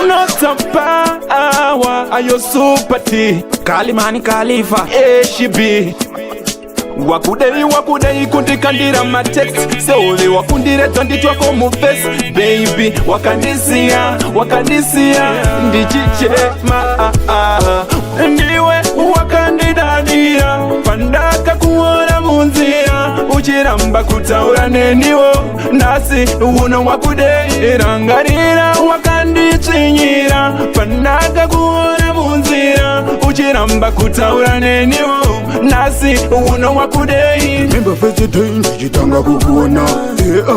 Nodza power, ayo Super Tee, Kalimani Khalifa, HB. Wakudei kundikandira ma text Seole wakundire twanditwako mu face Baby wakandisia ndichichema Ndiwe wakandidadira pandakakuona munzira uchiramba kutaura neniwo nasi uno wakudei rangarira wakandichinyira pandakakuona munzira uchiramba kutaura neniwo nasi uno wakudei Remember first time ndichitanga kukuona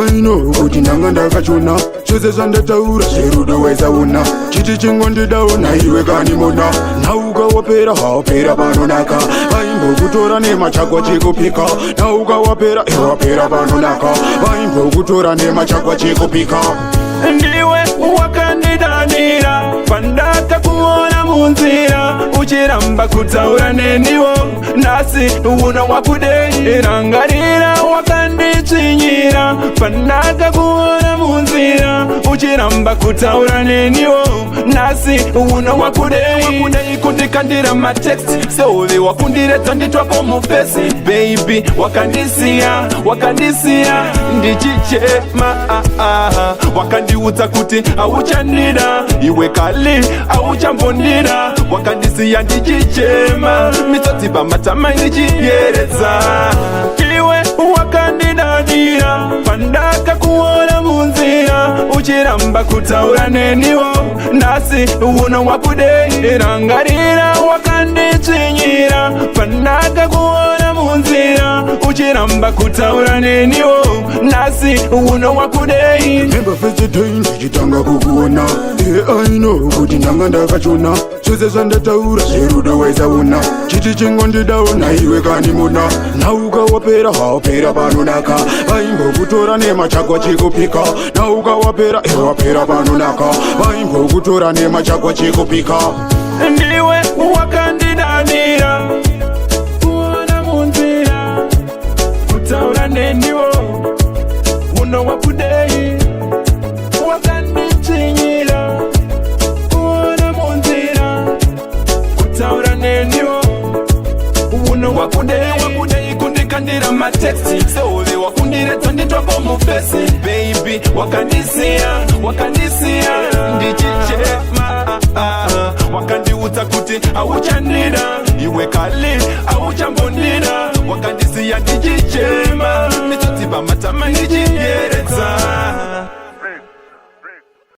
I know kuti ndanga ndakachona chose zvandataura zverudo wezaona chiti chingondidaona iwe kanimona nauka wapera hawapera panonaka vaimbokutora nemachakwa chekupika nauka wapera wapera panonaka vaimbokutora nemachakwa chekupika Ndiwe wakandidadira pandakakuona munzira uchiramba kutaura neniwo nasi uno wakudei rangarira wakandichinyira pandakakuona munzira uchiramba kutaura neniwo nasi uno wakudei kundikandira ma text Seole wakundire twanditwako mu face Baby wakandisia ndichichema wakandiudza kuti auchandida iwe kali auchambondida wakandisiya ndichichema mitsotsi pamatama ndichiyereza iwe wakandidadira pandakakuona munzira uchiramba kutaura neniwo nasi uno wakudei rangarira wakandichinyira pandakakuona munzira uchiramba kutaura neniwo nasi uno wakudei Remember first time ndichitanga kukuona I know kuti ndanga ndakachona chose zvandataura zverudo wezaona chiti chingondidaona iwe kanimona nauka wapera hawapera panonaka vaimbokutora nemachakwa chekupika nauka wapera wapera panonaka vaimbokutora nemachakwa chekupika Ndiwe wakandidadira kuona munzira kutaura neniwo uno wakudei wakandichinyira kuona munzira kutaura neniwo uno wakudei kundikandira ma text Seole wakundire twanditwako mu face Baby wakandisia ndichichema wakandiudza kuti auchandida iwe kali auchambondida wakandisiya ndichichema mitsotsi pamatama ndichiyereza